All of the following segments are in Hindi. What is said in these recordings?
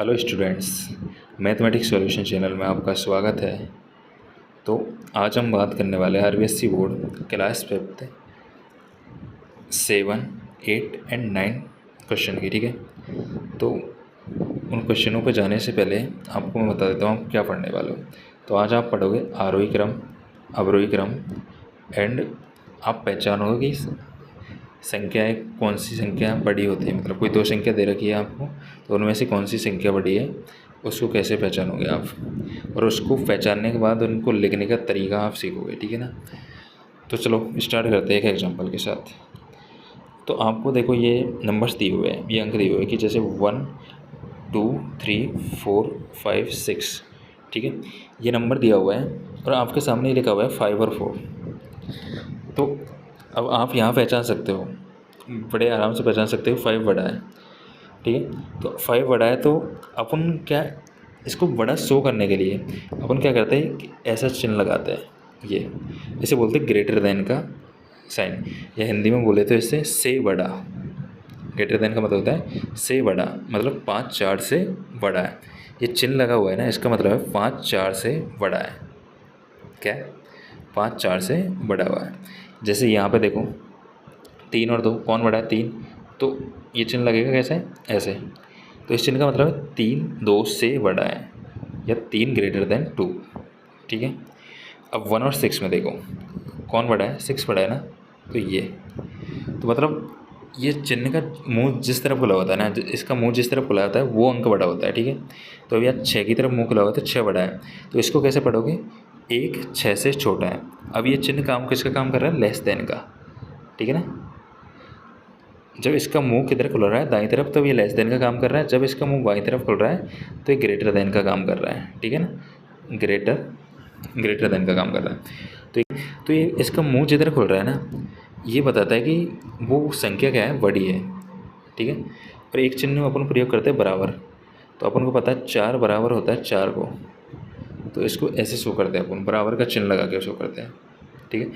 Hello students, mathematics solution channel में आपका स्वागत है। तो आज हम बात करने वाले हैं RBSC board class 5th 7, 8 and 9 question की। ठीक है, तो उन क्वेश्चनों पर जाने से पहले आपको मैं बता देता हूँ आप क्या पढ़ने वाले हो। तो आज आप पढ़ोगे आरोही क्रम, अवरोही क्रम एंड आप पहचानोगे कि संख्याएँ कौन सी संख्या बड़ी होती है। मतलब कोई दो संख्या दे रखी है आपको, तो उनमें से कौन सी संख्या बड़ी है उसको कैसे पहचानोगे आप, और उसको पहचानने के बाद उनको लिखने का तरीका आप सीखोगे। ठीक है ना। तो चलो स्टार्ट करते हैं एक एग्जांपल के साथ। तो आपको देखो ये नंबर्स दिए हुए हैं, ये अंक दिए हुए हैं कि जैसे 1 2 3 4 5 6। ठीक है, ये नंबर दिया हुआ है और आपके सामने ही लिखा हुआ है 5 और 4। तो अब आप यहाँ पहचान सकते हो, बड़े आराम से पहचान सकते हो 5 बड़ा है। ठीक है, तो 5 बड़ा है तो अपन क्या, इसको बड़ा शो करने के लिए अपन क्या करते हैं कि ऐसा चिन्ह लगाते हैं, ये इसे बोलते हैं ग्रेटर देन का साइन, या हिंदी में बोले तो इससे से बड़ा। ग्रेटर देन का मतलब होता है से बड़ा, मतलब 5 4 से बड़ा है। ये चिन्ह लगा हुआ है ना, इसका मतलब है 5 4 से बड़ा है। क्या, 5 4 से बड़ा हुआ है। जैसे यहाँ पे देखो 3 और 2 कौन बड़ा है, 3। तो ये चिन्ह लगेगा कैसे, ऐसे। तो इस चिन्ह का मतलब है 3 2 से बड़ा है, या 3 ग्रेटर देन 2। ठीक है, अब 1 और 6 में देखो कौन बड़ा है, 6 बड़ा है ना। तो ये, तो मतलब ये चिन्ह का मुंह जिस तरफ खुला होता है ना, इसका मुंह जिस तरफ खुला होता है वो अंक बड़ा होता है। ठीक है, तो अब यहाँ 6 की तरफ मुंह खुला हुआ है तो 6 बड़ा है। तो इसको कैसे पढ़ोगे, 1 6 से छोटा है। अब ये चिन्ह काम किसका काम कर रहा है, लेस देन का। ठीक है ना, जब इसका मुंह किधर खुल रहा है, दाईं तरफ, तब ये लेस देन का काम कर रहा है। जब इसका मुंह बाईं तरफ खुल रहा है तो ये ग्रेटर देन का काम कर रहा है। ठीक है ना, ग्रेटर देन का काम कर रहा है। तो ये इसका मुंह जिधर खुल रहा है ना, ये बताता है कि वो संख्या क्या है, बड़ी है। ठीक है, और एक चिन्ह अपन प्रयोग करते हैं बराबर। तो अपन को पता है 4 बराबर होता है 4 को, तो इसको ऐसे शो करते हैं अपन, बराबर का चिन्ह लगा के शो करते हैं। ठीक है,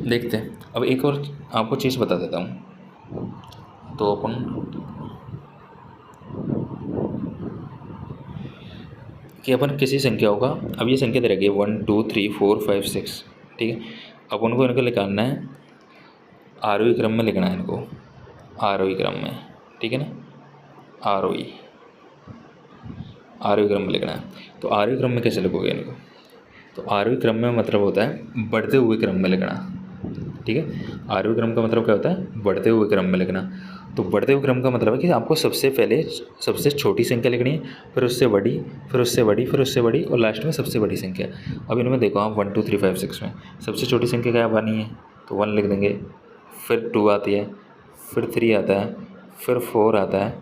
देखते हैं। अब एक और आपको चीज़ बता देता हूँ। तो अपन कि अपन किसी संख्याओं का, अब ये संख्या दे रखी है 1 2 3 4 5 6। ठीक है, अपन को इनको निकालना है, आरोही क्रम में लिखना है इनको, आरोही क्रम में। ठीक है ना, आरोही क्रम में लिखना है। तो आरोही क्रम में कैसे लिखोगे इनको, तो आरोही क्रम में मतलब होता है बढ़ते हुए क्रम में लिखना। ठीक है, आरोही क्रम का मतलब क्या होता है, बढ़ते हुए क्रम में लिखना। तो बढ़ते हुए क्रम का मतलब है कि आपको सबसे पहले सबसे छोटी संख्या लिखनी है, फिर उससे बड़ी, फिर उससे बड़ी, फिर उससे बड़ी, और लास्ट में सबसे बड़ी संख्या। अब इनमें देखो आप 1 2 3 5 6 में सबसे छोटी संख्या क्या बनी है, तो 1 लिख देंगे। फिर 2 आती है, फिर 3 आता है, फिर 4 आता है,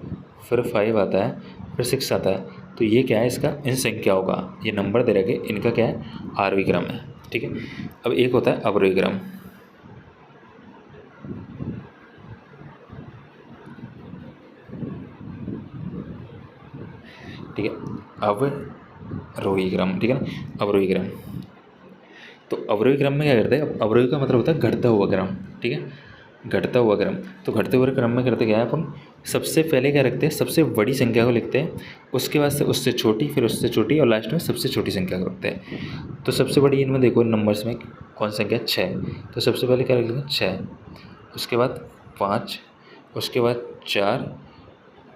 फिर 5 आता है, फिर 6 आता है। तो ये क्या है, इसका इन संख्याओं का ये नंबर दे रखे, इनका क्या है, आरोही क्रम है। ठीक है, अब एक होता है अवरोही क्रम। ठीक है, अवरोही क्रम। ठीक है ना, अवरोही क्रम। तो अवरोही क्रम में क्या करते हैं, अवरोही का मतलब होता है घटता हुआ क्रम। ठीक है, घटता हुआ क्रम। तो घटते हुए क्रम में करते क्या है, अपन सबसे पहले क्या रखते हैं, सबसे बड़ी संख्या को लिखते हैं, उसके बाद से उससे छोटी, फिर उससे छोटी, और लास्ट में सबसे छोटी संख्या को रखते हैं। तो सबसे बड़ी इनमें देखो नंबर्स में कौन संख्या, 6। तो सबसे पहले क्या लिखेंगे, 6, उसके बाद 5, उसके बाद 4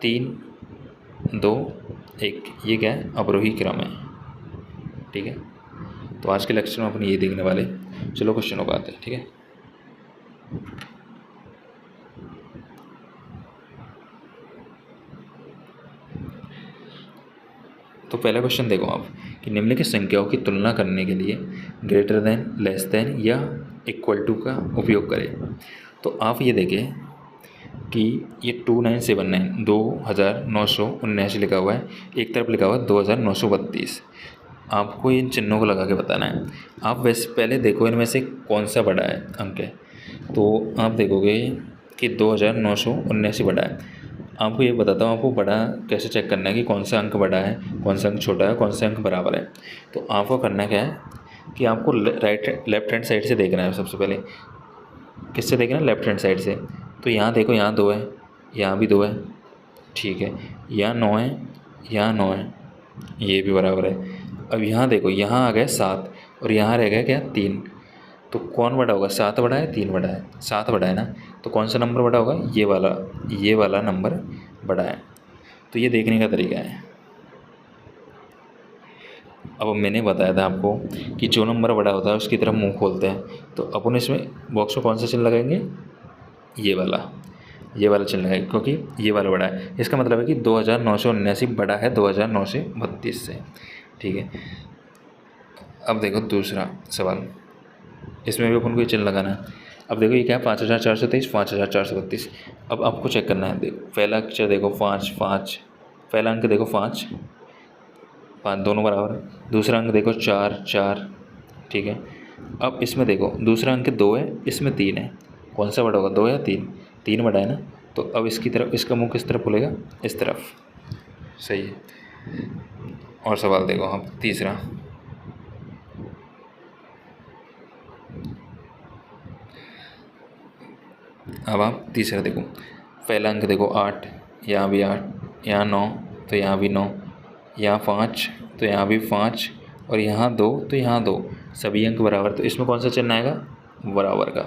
3 2 1। ये क्या है, अवरोही क्रम है। ठीक है, तो आज के लेक्चर में अपन ये देखने वाले। चलो क्वेश्चनों को आते हैं। ठीक है, तो पहला क्वेश्चन देखो आप कि निम्नलिखित संख्याओं की तुलना करने के लिए ग्रेटर देन, लेस देन या इक्वल टू का उपयोग करें। तो आप ये देखें कि ये 2979 2979 लिखा हुआ है, एक तरफ लिखा हुआ है 2932। आपको इन चिन्हों को लगा के बताना है। आप वैसे पहले देखो इनमें से कौन सा बड़ा है अंक है। तो आप देखोगे कि 2979 बड़ा है। आपको ये बताता हूँ आपको बड़ा कैसे चेक करना है कि कौन सा अंक बड़ा है, कौन सा अंक छोटा है, कौन सा अंक बराबर है। तो आपको करना क्या है कि आपको लेफ्ट हैंड साइड से देखना है। सबसे पहले किससे देखना है, लेफ्ट हैंड साइड से। तो यहाँ देखो, यहाँ 2 है, यहाँ भी 2 है, ठीक है, यहाँ 9 है, यहाँ 9 है, ये भी बराबर है। अब यहाँ देखो, यहाँ आ गया 7 और यहाँ रह गया क्या 3, तो कौन बड़ा होगा, 7 बड़ा है 3 बड़ा है, 7 बड़ा है ना, तो कौन सा नंबर बड़ा होगा, ये वाला नंबर बड़ा है। तो ये देखने का तरीका है। अब मैंने बताया था आपको कि जो नंबर बड़ा होता है उसकी तरफ मुंह खोलते हैं, तो अपन इसमें बॉक्स में कौन सा चिन्ह लगाएंगे, ये वाला चिन्ह लगाएंगे, क्योंकि ये वाला बड़ा है। इसका मतलब है कि 2979 बड़ा है 2932 से। ठीक है, अब देखो दूसरा सवाल, इसमें भी अपन को ये चिन्ह लगाना है। अब देखो ये क्या है, 5423, 5432। अब आपको चेक करना है, देखो पहला अक्षर देखो 5, पहला अंक देखो 5 दोनों बराबर है। दूसरा अंक देखो 4, ठीक है। अब इसमें देखो दूसरा अंक 2 है, इसमें 3 है, कौन सा बड़ा होगा, 2 या 3, 3 बड़ा है ना। तो अब इसकी तरफ, इसका मुंह किस तरफ खुलेगा, इस तरफ, सही है। और सवाल देखो हम तीसरा, अब आप तीसरा देखो, पहला अंक देखो 8, यहाँ भी 8, यहाँ 9, तो यहाँ भी 9, यहाँ 5, तो यहाँ भी 5, और यहाँ 2, तो यहाँ 2, सभी अंक बराबर। तो इसमें कौन सा चिन्ह आएगा, बराबर का,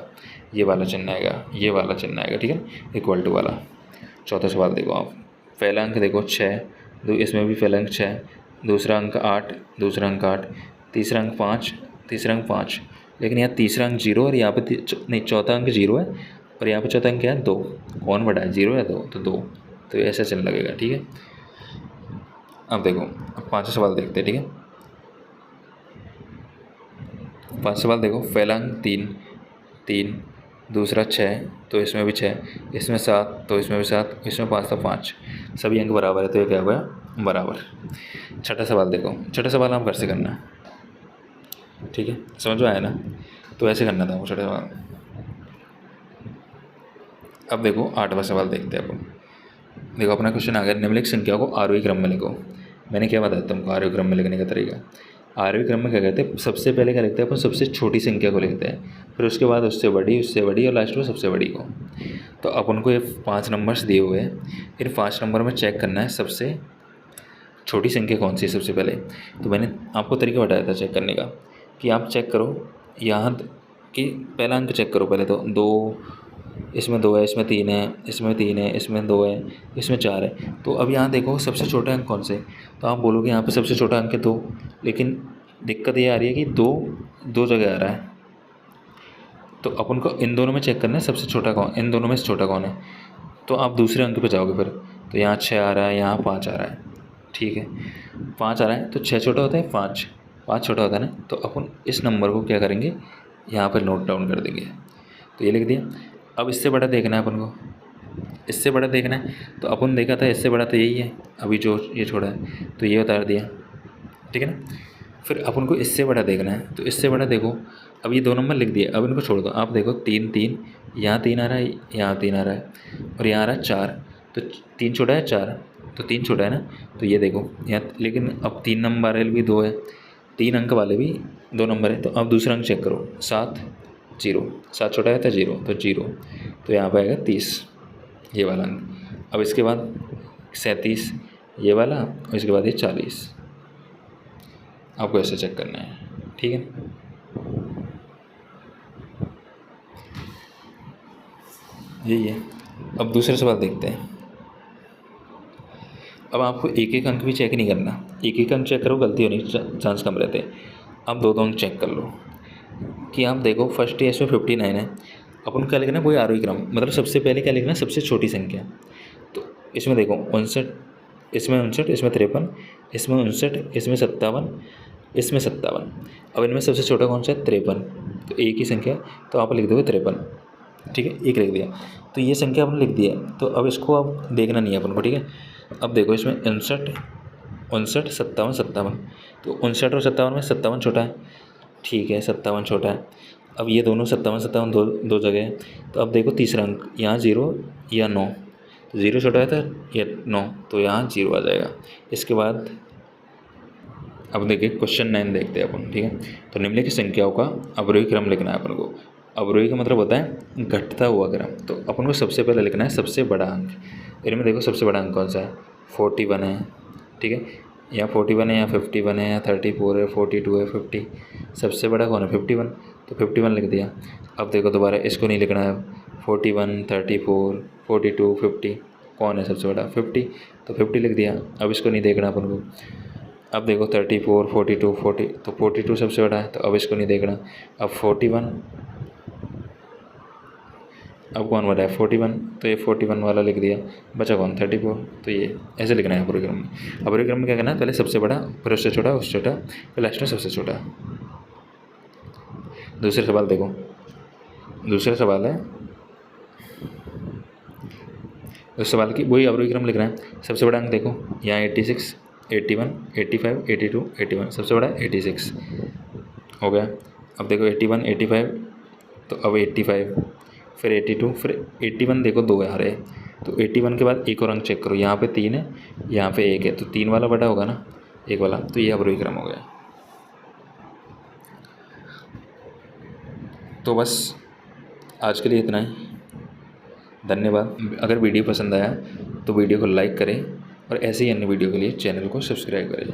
ये वाला चिन्ह आएगा, ये वाला चिन्ह आएगा, ठीक है, इक्वल टू वाला। चौथा सवाल देखो आप, पहला अंक देखो 6, इसमें भी पहला अंक 6, दूसरा अंक 8, दूसरा अंक 8, तीसरा अंक 5, तीसरा अंक 5, लेकिन यहाँ तीसरा अंक 0 और यहाँ पे नहीं, चौथा अंक 0 है और यहाँ पे चौथा अंक क्या है, 2, कौन बड़ा है, 0 या 2, तो 2, तो ऐसा चिन्ह लगेगा, ठीक है। अब देखो, अब पाँचवा सवाल देखते हैं, ठीक है। पाँचवा सवाल देखो, पहला अंक 3, दूसरा 6, तो इसमें भी 6, इसमें 7, तो इसमें भी 7, इसमें 5, तो 5, सभी अंक बराबर है, तो ये क्या हुआ, बराबर। छठा सवाल देखो, छठा सवाल हम कैसे करना है, ठीक है, समझ में आया ना, तो ऐसे करना था वो छठा सवाल। अब देखो आठवां सवाल देखते हैं अपन। देखो अपना क्वेश्चन आ गया, निम्नलिखित संख्या को आरोही क्रम में लिखो। मैंने क्या बताया तुमको आरोही क्रम में लिखने का तरीका। आरोही क्रम में क्या करते हैं, सबसे पहले क्या लिखते हैं अपन, सबसे छोटी संख्या को लिखते हैं, फिर उसके बाद उससे बड़ी और लास्ट में सबसे बड़ी को। तो अपन को ये 5 नंबर्स दिए हुए हैं, इन 5 नंबर में चेक करना है सबसे छोटी संख्या कौन सी है सबसे पहले। तो मैंने आपको तरीका बताया था चेक करने का, कि आप चेक करो यहाँ कि पहला अंक चेक करो पहले, तो 2, इसमें 2 है, इसमें 3 है, इसमें 3 है, इसमें 2 है, इसमें 4 है। तो अब यहाँ देखो सबसे छोटा अंक कौन से, तो आप बोलोगे यहाँ पे सबसे छोटा अंक है 2, लेकिन दिक्कत ये आ रही है कि 2 जगह आ रहा है। तो अपन को इन दोनों में चेक करना है सबसे छोटा कौन, इन दोनों में से छोटा कौन है। तो आप दूसरे अंक पे जाओगे फिर, तो यहाँ 6 आ रहा है, यहाँ 5 आ रहा है, ठीक है, 5 आ रहा है, तो 6 छोटा होता है, 5 छोटा होता है ना। तो अपन इस नंबर को क्या करेंगे, यहाँ पर नोट डाउन कर देंगे। तो ये लिख दिया। अब इससे बड़ा देखना है अपन को, इससे बड़ा देखना है, तो अपन देखा था इससे बड़ा तो यही है, अभी जो ये छोड़ा है, तो ये उतार दिया, ठीक है ना। फिर अपन को इससे बड़ा देखना है, तो इससे बड़ा देखो, अब ये 2 नंबर लिख दिए, अब इनको छोड़ दो। आप देखो 3, यहाँ 3 आ रहा है, यहाँ 3 आ रहा है, और यहाँ आ रहा है 4, तो 3 छोटा है 4, तो 3 छोटा है ना। तो ये देखो यहाँ, लेकिन अब 3 नंबर वाले भी 2 है, 3 अंक वाले भी 2 नंबर है। तो अब दूसरा अंक चेक करो, 7, 0, 7 छोटा है तो 0, तो 0, तो यहाँ पर आएगा 30, ये वाला अंक। अब इसके बाद 37, ये वाला, और इसके बाद ये 40। आपको ऐसे चेक करना है, ठीक है। यही है। अब दूसरा सवाल देखते हैं। अब आपको एक एक अंक भी चेक नहीं करना, एक एक अंक चेक करो गलती होने के चांस कम रहते हैं। अब 2 अंक चेक कर लो कि आप देखो फर्स्ट है, इसमें 59 है, अपन क्या लिखना है, कोई आरोही क्रम, मतलब सबसे पहले क्या लिखना है, सबसे छोटी संख्या। तो इसमें देखो 59, इसमें 59, इसमें 53, इसमें 59, इसमें 57, इसमें 57। अब इनमें सबसे छोटा कौन सा है, 53, तो एक ही संख्या, तो आप लिख दोगे 53, ठीक है, एक लिख दिया। तो ये संख्या आपने लिख दिया, तो अब इसको आप देखना नहीं है अपन को, ठीक है। अब देखो इसमें 59, 57, 57, तो 59 और 57 में 57 छोटा है, ठीक है, 57 छोटा है। अब ये दोनों 57 दो जगह है। तो अब देखो तीसरा अंक, यहाँ 0 या 9, तो 0 छोटा है तो ये 9, तो यहाँ 0 आ जाएगा। इसके बाद अब देखिए क्वेश्चन 9 देखते हैं अपन, ठीक है। तो निम्नलिखित संख्याओं का अवरोही क्रम लिखना है अपन को। अवरोही का मतलब होता है घटता हुआ क्रम। तो अपन को सबसे पहले लिखना है सबसे बड़ा अंक। इनमें देखो सबसे बड़ा अंक कौन सा है, 41 है, ठीक है, या 41 है या 51 है या 34 है 42 है 50, सबसे बड़ा कौन है 51, तो 51 लिख दिया। अब देखो दोबारा इसको नहीं लिखना है, 41 34 42 50, कौन है सबसे बड़ा 50, तो 50 लिख दिया। अब इसको नहीं देखना अपन को। अब देखो 34 42 40, तो 42 सबसे बड़ा है, तो अब इसको नहीं देखना। अब 41, अब कौन बड़ा है 41, तो ये 41 वाला लिख दिया, बचा कौन 34, तो ये ऐसे लिखना है अवरोही क्रम में। अवरोही क्रम में क्या करना है, पहले सबसे बड़ा, फिर उससे छोटा, उससे छोटा, फिर लास्ट में सबसे छोटा। दूसरा सवाल देखो, दूसरा सवाल है, उस सवाल की वही अवरोही क्रम लिखना है। सबसे बड़ा अंक देखो यहाँ 86 81 85 82 81, सबसे बड़ा 86 हो गया। अब देखो 81 85, तो अब 85, फिर 82, फिर 81 देखो दो आ रहे हैं, तो 81 के बाद एक और अंक चेक करो, यहाँ पे 3 है, यहाँ पे 1 है, तो 3 वाला बड़ा होगा ना 1 वाला, तो ये अवरोही क्रम हो गया। तो बस आज के लिए इतना ही, धन्यवाद। अगर वीडियो पसंद आया तो वीडियो को लाइक करें और ऐसे ही अन्य वीडियो के लिए चैनल को सब्सक्राइब करें।